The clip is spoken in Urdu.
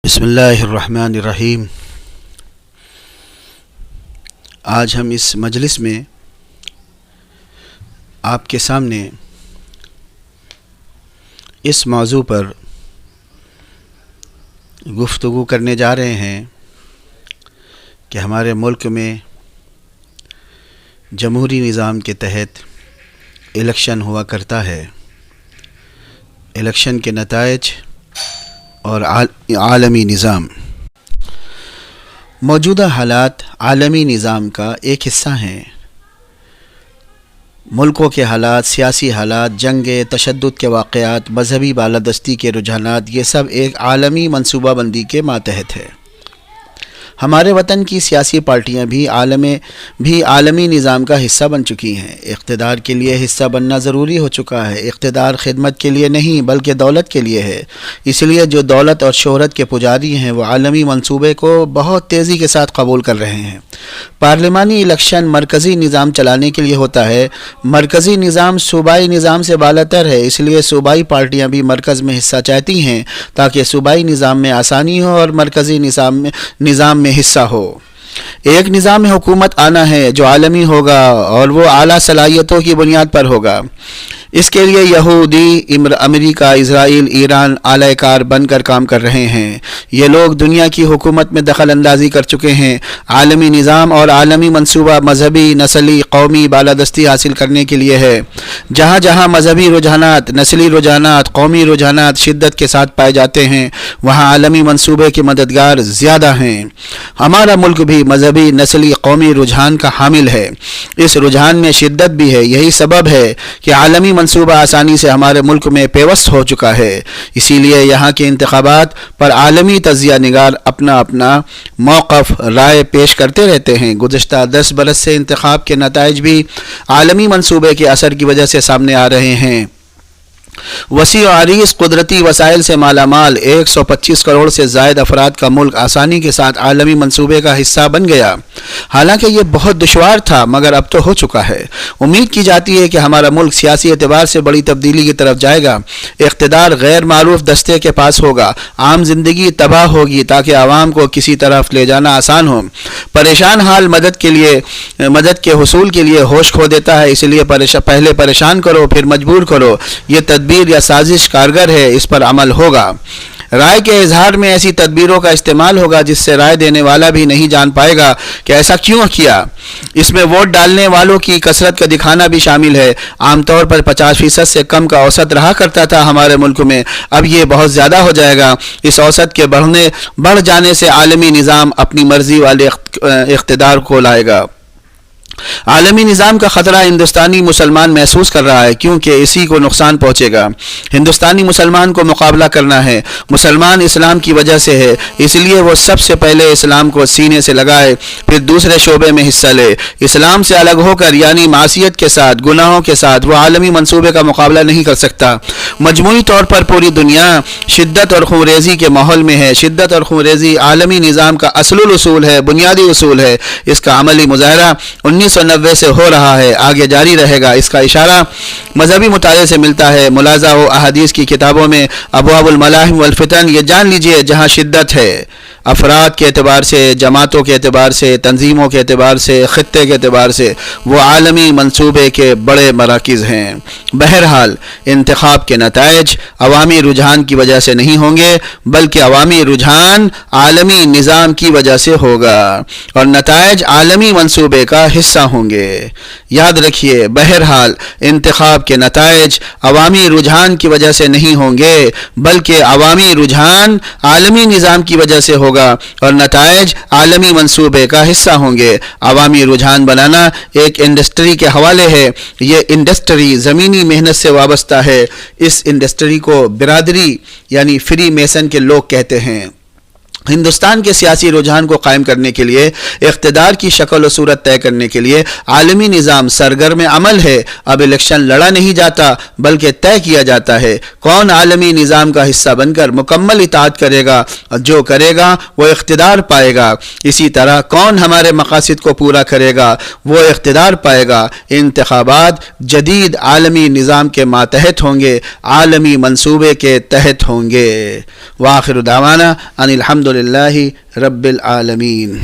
بسم اللہ الرحمن الرحیم۔ آج ہم اس مجلس میں آپ کے سامنے اس موضوع پر گفتگو کرنے جا رہے ہیں کہ ہمارے ملک میں جمہوری نظام کے تحت الیکشن ہوا کرتا ہے۔ الیکشن کے نتائج اور عالمی نظام، موجودہ حالات عالمی نظام کا ایک حصہ ہیں۔ ملکوں کے حالات، سیاسی حالات، جنگیں، تشدد کے واقعات، مذہبی بالادستی کے رجحانات، یہ سب ایک عالمی منصوبہ بندی کے ماتحت ہے۔ ہمارے وطن کی سیاسی پارٹیاں بھی عالمی نظام کا حصہ بن چکی ہیں۔ اقتدار کے لیے حصہ بننا ضروری ہو چکا ہے۔ اقتدار خدمت کے لیے نہیں بلکہ دولت کے لیے ہے۔ اس لیے جو دولت اور شہرت کے پجاری ہیں وہ عالمی منصوبے کو بہت تیزی کے ساتھ قبول کر رہے ہیں۔ پارلیمانی الیکشن مرکزی نظام چلانے کے لیے ہوتا ہے۔ مرکزی نظام صوبائی نظام سے بالاتر ہے، اس لیے صوبائی پارٹیاں بھی مرکز میں حصہ چاہتی ہیں تاکہ صوبائی نظام میں آسانی ہو اور مرکزی نظام میں حصہ ہو۔ ایک نظام حکومت آنا ہے جو عالمی ہوگا اور وہ اعلیٰ صلاحیتوں کی بنیاد پر ہوگا۔ اس کے لیے یہودی، امریکہ، اسرائیل، ایران اعلی کار بن کر کام کر رہے ہیں۔ یہ لوگ دنیا کی حکومت میں دخل اندازی کر چکے ہیں۔ عالمی نظام اور عالمی منصوبہ مذہبی، نسلی، قومی بالادستی حاصل کرنے کے لیے ہے۔ جہاں جہاں مذہبی رجحانات، نسلی رجحانات، قومی رجحانات شدت کے ساتھ پائے جاتے ہیں وہاں عالمی منصوبے کے مددگار زیادہ ہیں۔ ہمارا ملک بھی مذہبی، نسلی، قومی رجحان کا حامل ہے۔ اس رجحان میں شدت بھی ہے۔ یہی سبب ہے کہ عالمی منصوبہ آسانی سے ہمارے ملک میں پیوست ہو چکا ہے۔ اسی لیے یہاں کے انتخابات پر عالمی تجزیہ نگار اپنا موقف، رائے پیش کرتے رہتے ہیں۔ گزشتہ 10 برس سے انتخاب کے نتائج بھی عالمی منصوبے کے اثر کی وجہ سے سامنے آ رہے ہیں۔ وسیع و عریض قدرتی وسائل سے مالا مال 125 کروڑ سے زائد افراد کا ملک آسانی کے ساتھ عالمی منصوبے کا حصہ بن گیا۔ حالانکہ یہ بہت دشوار تھا مگر اب تو ہو چکا ہے۔ امید کی جاتی ہے کہ ہمارا ملک سیاسی اعتبار سے بڑی تبدیلی کی طرف جائے گا۔ اقتدار غیر معروف دستے کے پاس ہوگا، عام زندگی تباہ ہوگی تاکہ عوام کو کسی طرف لے جانا آسان ہو۔ پریشان حال مدد کے حصول کے لیے ہوش کھو دیتا ہے، اس لیے پہلے پریشان کرو پھر مجبور کرو۔ یہ تدبیر یا سازش کارگر ہے، اس پر عمل ہوگا۔ رائے کے اظہار میں ایسی تدبیروں کا استعمال ہوگا جس سے رائے دینے والا بھی نہیں جان پائے گا کہ ایسا کیوں کیا۔ اس میں ووٹ ڈالنے والوں کی کثرت کا دکھانا بھی شامل ہے۔ عام طور پر 50% سے کم کا اوسط رہا کرتا تھا ہمارے ملک میں، اب یہ بہت زیادہ ہو جائے گا۔ اس اوسط کے بڑھ جانے سے عالمی نظام اپنی مرضی والے اقتدار کو لائے گا۔ عالمی نظام کا خطرہ ہندوستانی مسلمان محسوس کر رہا ہے کیونکہ اسی کو نقصان پہنچے گا۔ ہندوستانی مسلمان کو مقابلہ کرنا ہے۔ مسلمان اسلام کی وجہ سے ہے، اس لیے وہ سب سے پہلے اسلام کو سینے سے لگائے پھر دوسرے شعبے میں حصہ لے۔ اسلام سے الگ ہو کر یعنی معصیت کے ساتھ، گناہوں کے ساتھ وہ عالمی منصوبے کا مقابلہ نہیں کر سکتا۔ مجموعی طور پر پوری دنیا شدت اور خونریزی کے ماحول میں ہے۔ شدت اور خونریزی عالمی نظام کا اصل الاصول ہے، بنیادی اصول ہے۔ اس کا عملی مظاہرہ 1990 سے ہو رہا ہے، آگے جاری رہے گا۔ اس کا اشارہ مذہبی مطالعے سے ملتا ہے۔ ملاحظہ و احادیث کی کتابوں میں ابواب الملاحم والفتن، یہ جان لیجئے جہاں شدت ہے، افراد کے اعتبار سے، جماعتوں کے اعتبار سے، تنظیموں کے اعتبار سے، خطے کے اعتبار سے، وہ عالمی منصوبے کے بڑے مراکز ہیں۔ بہرحال انتخاب کے نتائج عوامی رجحان کی وجہ سے نہیں ہوں گے بلکہ عوامی رجحان عالمی نظام کی وجہ سے ہوگا اور نتائج عالمی منصوبے کا حصہ ہوں گے۔ یاد رکھیے، بہرحال انتخاب کے نتائج عوامی رجحان کی وجہ سے نہیں ہوں گے بلکہ عوامی رجحان عالمی نظام کی وجہ سے ہوگا اور نتائج عالمی منصوبے کا حصہ ہوں گے۔ عوامی رجحان بنانا ایک انڈسٹری کے حوالے ہے۔ یہ انڈسٹری زمینی محنت سے وابستہ ہے۔ اس انڈسٹری کو برادری یعنی فری میسن کے لوگ کہتے ہیں۔ ہندوستان کے سیاسی رجحان کو قائم کرنے کے لیے، اقتدار کی شکل و صورت طے کرنے کے لیے عالمی نظام سرگرم عمل ہے۔ اب الیکشن لڑا نہیں جاتا بلکہ طے کیا جاتا ہے۔ کون عالمی نظام کا حصہ بن کر مکمل اطاعت کرے گا، جو کرے گا وہ اقتدار پائے گا۔ اسی طرح کون ہمارے مقاصد کو پورا کرے گا وہ اقتدار پائے گا۔ انتخابات جدید عالمی نظام کے ماتحت ہوں گے، عالمی منصوبے کے تحت ہوں گے۔ وآخر دعوانا ان الحمد للہ رب العالمین۔